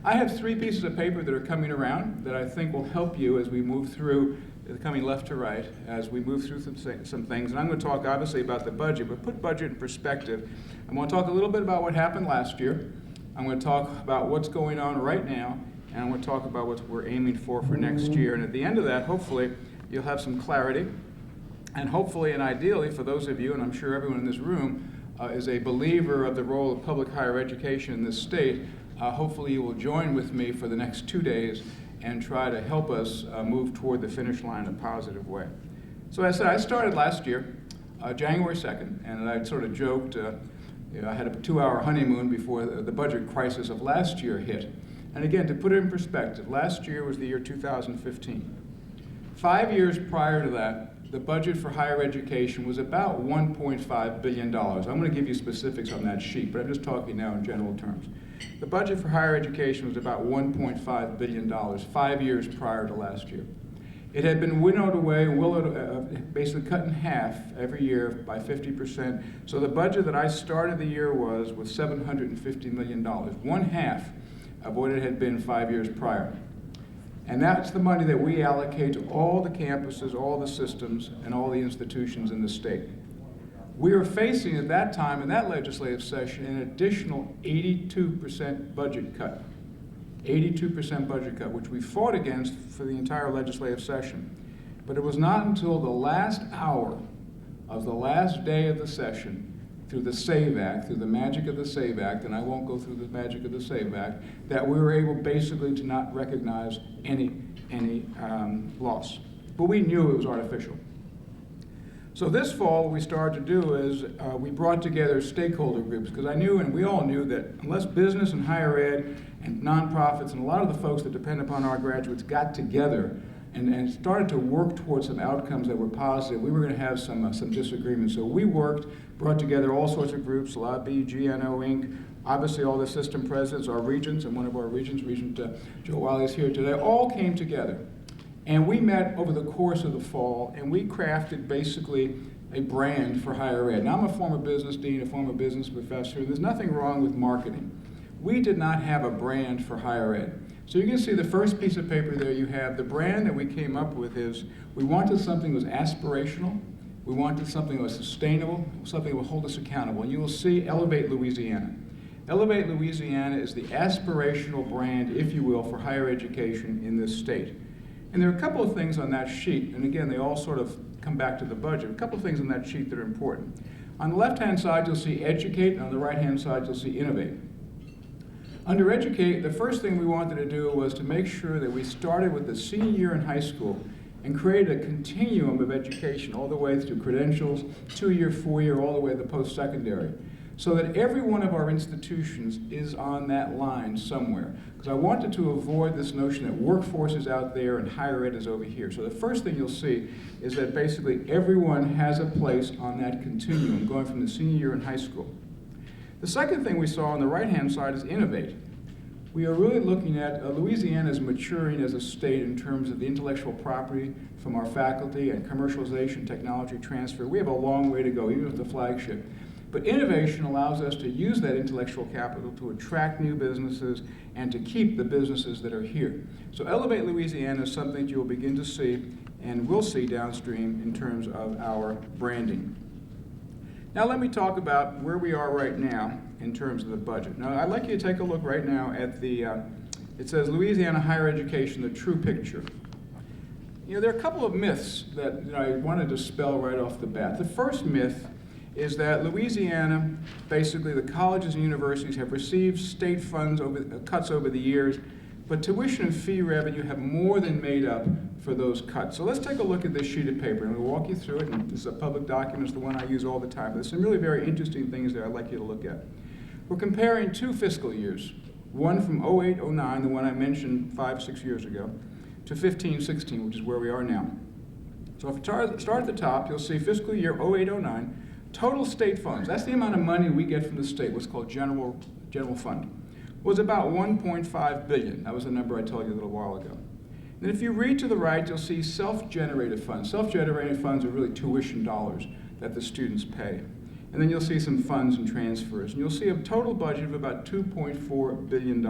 I have 3 pieces of paper that are coming around that I think will help you as we move through, coming left to right, as we move through some things. And I'm going to talk obviously about the budget, but put budget in perspective. I'm going to talk a little bit about what happened last year. I'm going to talk about what's going on right now, and I'm going to talk about what we're aiming for next year. And at the end of that, hopefully, you'll have some clarity. And hopefully and ideally, for those of you, and I'm sure everyone in this room is a believer of the role of public higher education in this state, hopefully you will join with me for the next 2 days and try to help us move toward the finish line in a positive way. So as I said, I started last year, January 2nd, and I sort of joked, I had a 2-hour honeymoon before the budget crisis of last year hit. And again, to put it in perspective, last year was the year 2015. 5 years prior to that, the budget for higher education was about $1.5 billion. I'm going to give you specifics on that sheet, but I'm just talking now in general terms. The budget for higher education was about $1.5 billion 5 years prior to last year. It had been winnowed away, basically cut in half every year by 50%. So the budget that I started the year was $750 million, 1/2 of what it had been 5 years prior. And that's the money that we allocate to all the campuses, all the systems, and all the institutions in the state. We were facing at that time, in that legislative session, an additional 82% budget cut. 82% budget cut, which we fought against for the entire legislative session. But it was not until the last hour of the last day of the session, through the SAVE Act, through the magic of the SAVE Act, and I won't go through the magic of the SAVE Act, that we were able basically to not recognize any loss. But we knew it was artificial. So this fall, what we started to do is we brought together stakeholder groups, because I knew, and we all knew, that unless business and higher ed and nonprofits and a lot of the folks that depend upon our graduates got together and started to work towards some outcomes that were positive, we were going to have some disagreements. So we worked, brought together all sorts of groups, LABI, GNO, Inc., obviously all the system presidents, our regents, and one of our regents, Regent Joe Wiley is here today, all came together. And we met over the course of the fall, and we crafted basically a brand for higher ed. Now, I'm a former business dean, a former business professor, and there's nothing wrong with marketing. We did not have a brand for higher ed. So you can see the first piece of paper there you have. The brand that we came up with is we wanted something that was aspirational, we wanted something that was sustainable, something that would hold us accountable. And you will see Elevate Louisiana. Elevate Louisiana is the aspirational brand, if you will, for higher education in this state. And there are a couple of things on that sheet, and again, they all sort of come back to the budget. A couple of things on that sheet that are important. On the left-hand side, you'll see educate, and on the right-hand side, you'll see innovate. Under educate, the first thing we wanted to do was to make sure that we started with the senior year in high school and created a continuum of education all the way through credentials, 2-year, 4-year, all the way to the post-secondary, so that every one of our institutions is on that line somewhere. Because I wanted to avoid this notion that workforce is out there and higher ed is over here. So the first thing you'll see is that basically everyone has a place on that continuum going from the senior year in high school. The second thing we saw on the right-hand side is innovate. We are really looking at Louisiana's maturing as a state in terms of the intellectual property from our faculty and commercialization, technology transfer. We have a long way to go, even with the flagship. But innovation allows us to use that intellectual capital to attract new businesses and to keep the businesses that are here. So Elevate Louisiana is something that you will begin to see and will see downstream in terms of our branding. Now let me talk about where we are right now in terms of the budget. Now I'd like you to take a look right now at the, it says Louisiana Higher Education, the true picture. You know, there are a couple of myths that I want to dispel right off the bat. The first myth is that Louisiana, basically the colleges and universities have received state funds cuts over the years, but tuition and fee revenue have more than made up for those cuts. So let's take a look at this sheet of paper, and we'll walk you through it. And this is a public document, it's the one I use all the time. But there's some really very interesting things there I'd like you to look at. We're comparing 2 fiscal years, one from 08-09, the one I mentioned 5-6 years ago, to 15-16, which is where we are now. So if you start at the top, you'll see fiscal year 08-09, total state funds, that's the amount of money we get from the state, what's called general fund, was about $1.5 billion. That was the number I told you a little while ago. And if you read to the right, you'll see self-generated funds. Self-generated funds are really tuition dollars that the students pay. And then you'll see some funds and transfers. And you'll see a total budget of about $2.4 billion.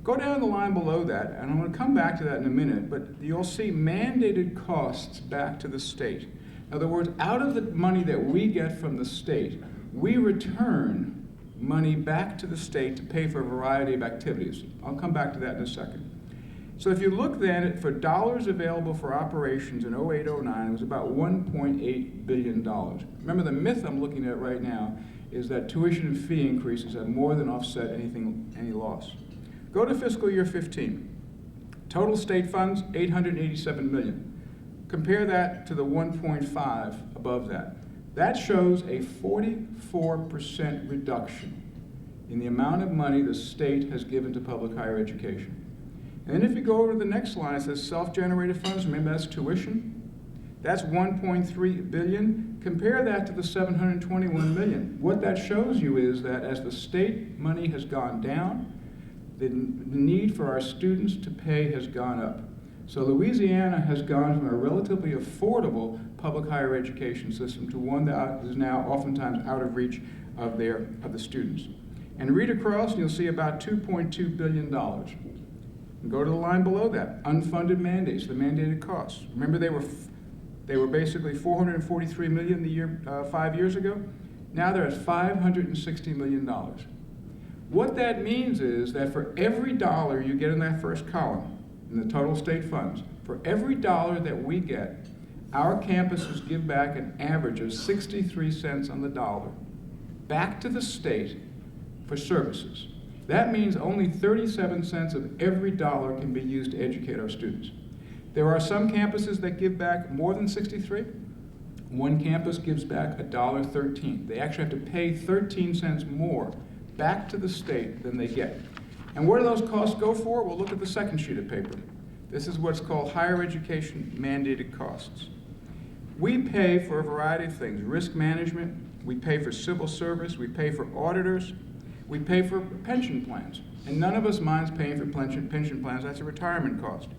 Go down the line below that, and I'm going to come back to that in a minute, but you'll see mandated costs back to the state. In other words, out of the money that we get from the state, we return money back to the state to pay for a variety of activities. I'll come back to that in a second. So if you look then for dollars available for operations in 08-09, it was about $1.8 billion. Remember, the myth I'm looking at right now is that tuition and fee increases have more than offset any loss. Go to fiscal year 15. Total state funds, $887 million. Compare that to the 1.5 above that. That shows a 44% reduction in the amount of money the state has given to public higher education. And then if you go over to the next line, it says self-generated funds. Remember, that's tuition. That's $1.3 billion. Compare that to the $721 million. What that shows you is that as the state money has gone down, the need for our students to pay has gone up. So Louisiana has gone from a relatively affordable public higher education system to one that is now oftentimes out of reach of the students. And read across, and you'll see about $2.2 billion. And go to the line below that, unfunded mandates, the mandated costs. Remember, they were basically $443 million the year 5 years ago. Now they're at $560 million. What that means is that for every dollar you get in that first column, in the total state funds, for every dollar that we get, our campuses give back an average of 63 cents on the dollar back to the state for services. That means only 37 cents of every dollar can be used to educate our students. There are some campuses that give back more than 63. One campus gives back $1.13. They actually have to pay 13 cents more back to the state than they get. And what do those costs go for? Well, look at the second sheet of paper. This is what's called higher education mandated costs. We pay for a variety of things: risk management, we pay for civil service, we pay for auditors, we pay for pension plans. And none of us minds paying for pension plans. That's a retirement cost.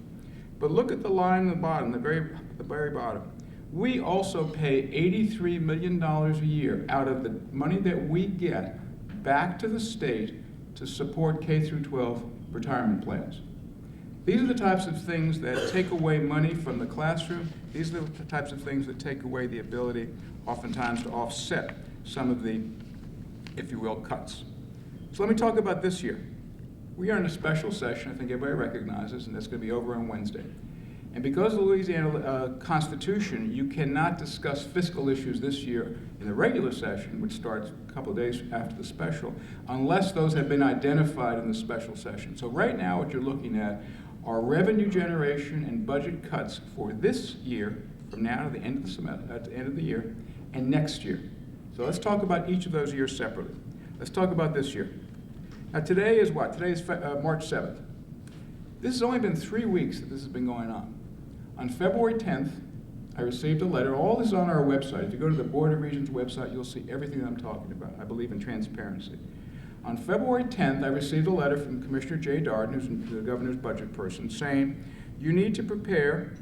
But look at the line on the bottom, the very bottom. We also pay $83 million a year out of the money that we get back to the state to support K through 12 retirement plans. These are the types of things that take away money from the classroom. These are the types of things that take away the ability, oftentimes, to offset some of the, if you will, cuts. So let me talk about this year. We are in a special session, I think everybody recognizes, and that's going to be over on Wednesday. And because of the Louisiana Constitution, you cannot discuss fiscal issues this year in the regular session, which starts a couple of days after the special, unless those have been identified in the special session. So right now, what you're looking at are revenue generation and budget cuts for this year, from now to the end of the semester, at the end of the year, and next year. So let's talk about each of those years separately. Let's talk about this year. Now today is what? Today is March 7th. This has only been 3 weeks that this has been going on. On February 10th, I received a letter. All this is on our website. If you go to the Board of Regents website, you'll see everything that I'm talking about. I believe in transparency. On February 10th, I received a letter from Commissioner Jay Darden, who's the governor's budget person, saying you need to prepare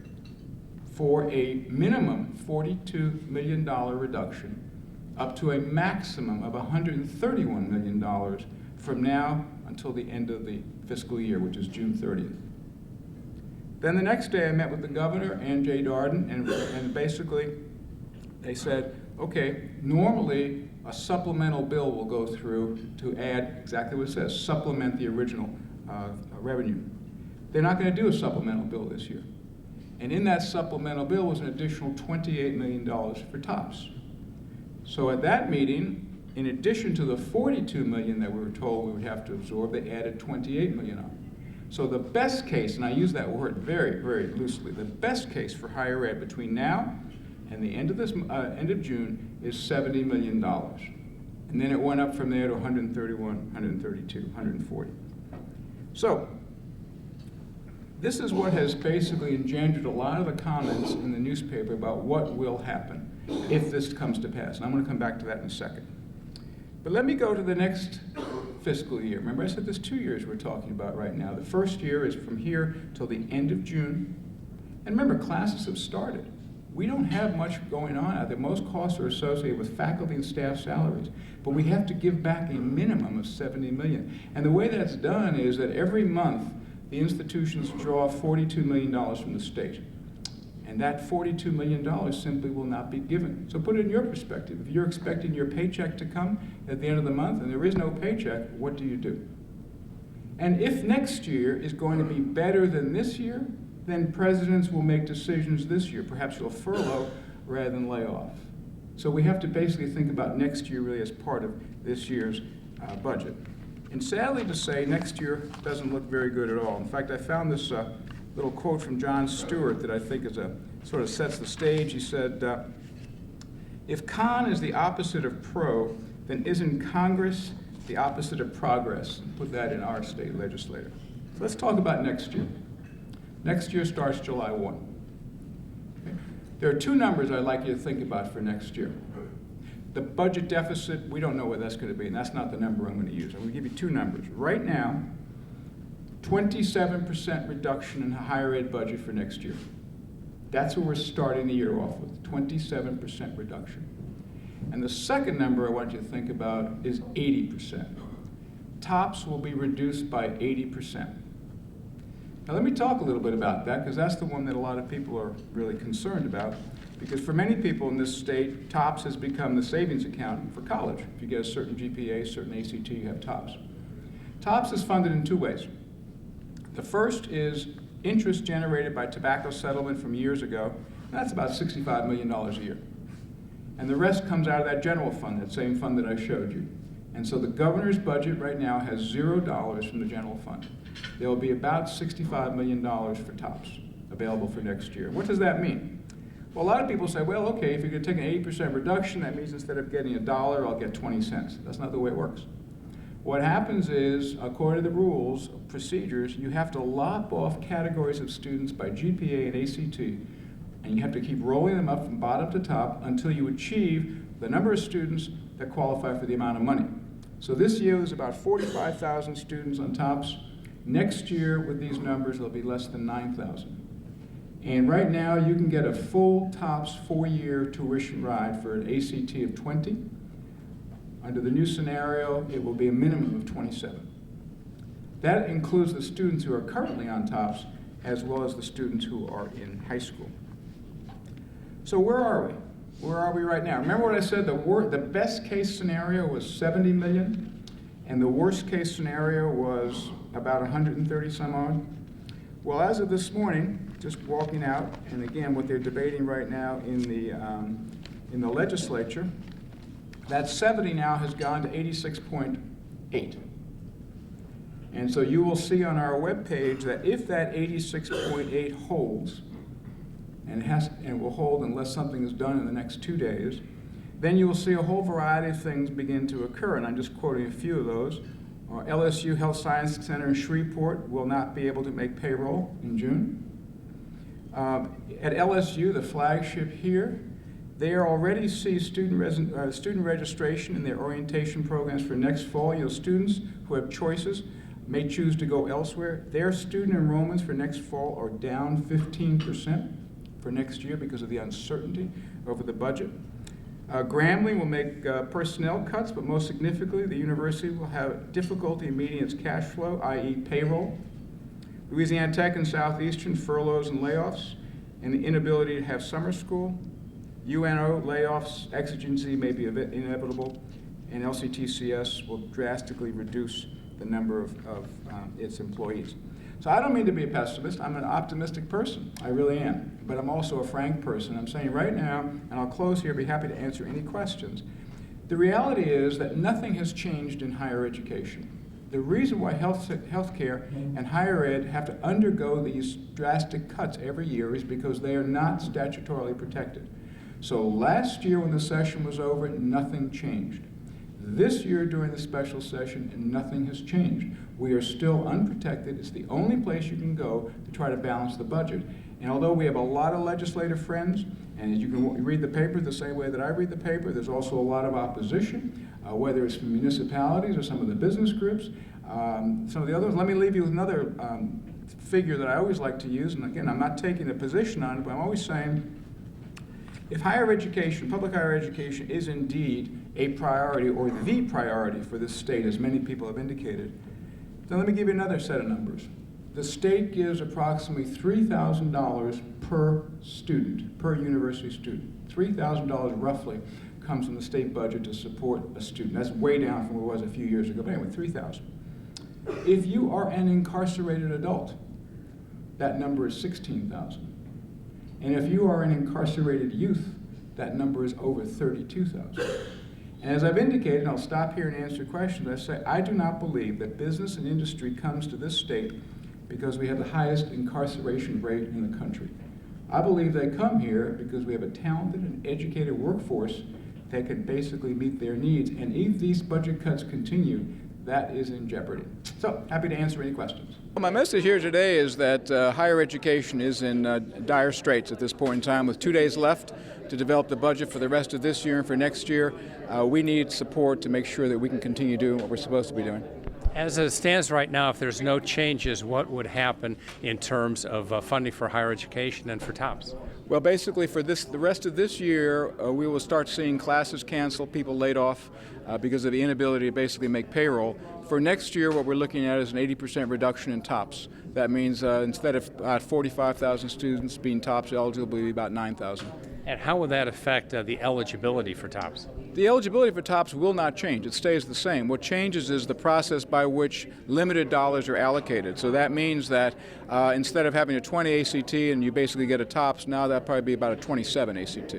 for a minimum $42 million reduction up to a maximum of $131 million from now until the end of the fiscal year, which is June 30th. Then the next day I met with the governor and Jay Darden, and basically they said, okay, normally a supplemental bill will go through to add exactly what it says, supplement the original revenue. They're not going to do a supplemental bill this year. And in that supplemental bill was an additional $28 million for TOPS. So at that meeting, in addition to the $42 million that we were told we would have to absorb, they added $28 million on. So the best case, and I use that word very, very loosely, the best case for higher ed between now and the end of end of June is $70 million. And then it went up from there to 131, 132, 140. So this is what has basically engendered a lot of the comments in the newspaper about what will happen if this comes to pass. And I'm going to come back to that in a second. But let me go to the next fiscal year. Remember, I said there's 2 years we're talking about right now. The first year is from here till the end of June. And remember, classes have started. We don't have much going on out there. Most costs are associated with faculty and staff salaries, but we have to give back a minimum of $70 million. And the way that's done is that every month, the institutions draw $42 million from the state. And that $42 million simply will not be given. So put it in your perspective. If you're expecting your paycheck to come at the end of the month and there is no paycheck, what do you do? And if next year is going to be better than this year, then presidents will make decisions this year. Perhaps you'll furlough rather than lay off. So we have to basically think about next year really as part of this year's budget. And sadly to say, next year doesn't look very good at all. In fact, I found this little quote from Jon Stewart that I think is sort of sets the stage. He said, if con is the opposite of pro, then isn't Congress the opposite of progress? Put that in our state legislature. So let's talk about next year. Next year starts July 1. Okay. There are two numbers I'd like you to think about for next year. The budget deficit, we don't know what that's going to be, and that's not the number I'm going to use. I'm going to give you two numbers. Right now, 27% reduction in the higher ed budget for next year. That's what we're starting the year off with, 27% reduction. And the second number I want you to think about is 80%. TOPS will be reduced by 80%. Now let me talk a little bit about that, because that's the one that a lot of people are really concerned about. Because for many people in this state, TOPS has become the savings account for college. If you get a certain GPA, certain ACT, you have TOPS. TOPS is funded in two ways. The first is interest generated by tobacco settlement from years ago. That's about $65 million a year. And the rest comes out of that general fund, that same fund that I showed you. And so the governor's budget right now has $0 from the general fund. There will be about $65 million for TOPS available for next year. What does that mean? Well, a lot of people say, well, okay, if you're going to take an 80% reduction, that means instead of getting $1, I'll get 20 cents. That's not the way it works. What happens is, according to the rules, procedures, you have to lop off categories of students by GPA and ACT, and you have to keep rolling them up from bottom to top until you achieve the number of students that qualify for the amount of money. So this year there's about 45,000 students on TOPS. Next year, with these numbers, it'll be less than 9,000. And right now, you can get a full TOPS 4-year tuition ride for an ACT of 20. Under the new scenario, it will be a minimum of 27. That includes the students who are currently on TOPS, as well as the students who are in high school. So where are we? Where are we right now? Remember what I said, the best case scenario was 70 million, and the worst case scenario was about 130 some odd. Well, as of this morning, just walking out, and again, what they're debating right now in the legislature, that 70 now has gone to 86.8. And so you will see on our webpage that if that 86.8 holds, and it will hold unless something is done in the next 2 days, then you will see a whole variety of things begin to occur, and I'm just quoting a few of those. LSU Health Science Center in Shreveport will not be able to make payroll in June. At LSU, the flagship here, they already see student registration in their orientation programs for next fall. You know, students who have choices may choose to go elsewhere. Their student enrollments for next fall are down 15% for next year because of the uncertainty over the budget. Grambling will make personnel cuts, but most significantly, the university will have difficulty in meeting its cash flow, i.e. payroll. Louisiana Tech and Southeastern furloughs and layoffs, and the inability to have summer school. UNO layoffs, exigency may be inevitable, and LCTCS will drastically reduce the number of its employees. So I don't mean to be a pessimist. I'm an optimistic person. I really am. But I'm also a frank person. I'm saying right now, and I'll close here, be happy to answer any questions. The reality is that nothing has changed in higher education. The reason why healthcare and higher ed have to undergo these drastic cuts every year is because they are not statutorily protected. So last year when the session was over, nothing changed. This year during the special session, nothing has changed. We are still unprotected. It's the only place you can go to try to balance the budget. And although we have a lot of legislative friends, and you can read the paper the same way that I read the paper, there's also a lot of opposition, whether it's from municipalities or some of the business groups, some of the others. Let me leave you with another figure that I always like to use, and again, I'm not taking a position on it, but I'm always saying If higher education, public higher education, is indeed a priority or the priority for this state, as many people have indicated, then let me give you another set of numbers. The state gives approximately $3,000 per student, per university student. $3,000 roughly comes from the state budget to support a student. That's way down from what it was a few years ago, but anyway, $3,000. If you are an incarcerated adult, that number is $16,000. And if you are an incarcerated youth, that number is over $32,000. And as I've indicated, and I'll stop here and answer questions, I say I do not believe that business and industry comes to this state because we have the highest incarceration rate in the country. I believe they come here because we have a talented and educated workforce that can basically meet their needs. And if these budget cuts continue, that is in jeopardy. So, happy to answer any questions. Well, my message here today is that higher education is in dire straits at this point in time. With 2 days left to develop the budget for the rest of this year and for next year, we need support to make sure that we can continue doing what we're supposed to be doing. As it stands right now, if there's no changes, what would happen in terms of funding for higher education and for TOPS? Well, basically for the rest of this year, we will start seeing classes canceled, people laid off because of the inability to basically make payroll. For next year, what we're looking at is an 80% reduction in TOPS. That means instead of about 45,000 students being TOPS eligible, will be about 9,000. And how will that affect the eligibility for TOPS? The eligibility for TOPS will not change. It stays the same. What changes is the process by which limited dollars are allocated. So that means that instead of having a 20 ACT and you basically get a TOPS, now that'll probably be about a 27 ACT.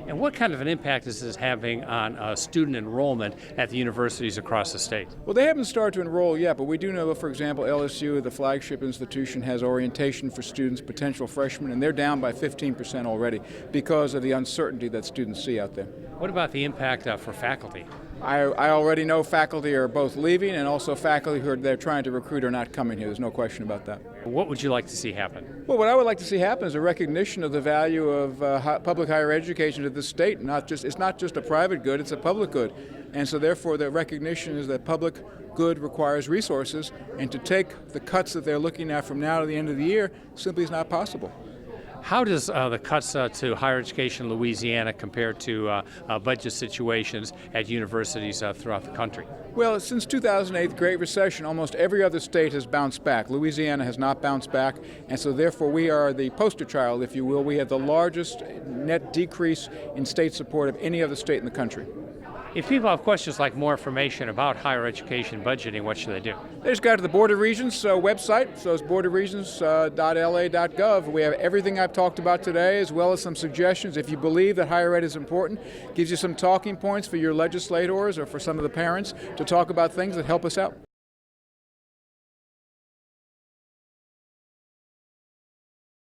And what kind of an impact is this having on student enrollment at the universities across the state? Well, they haven't started to enroll yet, but we do know, for example, LSU, the flagship institution, has orientation for students, potential freshmen, and they're down by 15% already because of the uncertainty that students see out there. What about the impact for faculty? I already know faculty are both leaving and also faculty who they're trying to recruit are not coming here. There's no question about that. What would you like to see happen? Well, what I would like to see happen is a recognition of the value of public higher education to the state. It's not just a private good, it's a public good. And so therefore the recognition is that public good requires resources, and to take the cuts that they're looking at from now to the end of the year simply is not possible. How does the cuts to higher education in Louisiana compare to budget situations at universities throughout the country? Well, since 2008, Great Recession, almost every other state has bounced back. Louisiana has not bounced back, and so therefore we are the poster child, if you will. We have the largest net decrease in state support of any other state in the country. If people have questions like more information about higher education budgeting, what should they do? They just go to the Board of Regents website, so it's boardofregents.la.gov. We have everything I've talked about today, as well as some suggestions. If you believe that higher ed is important, gives you some talking points for your legislators or for some of the parents to talk about things that help us out.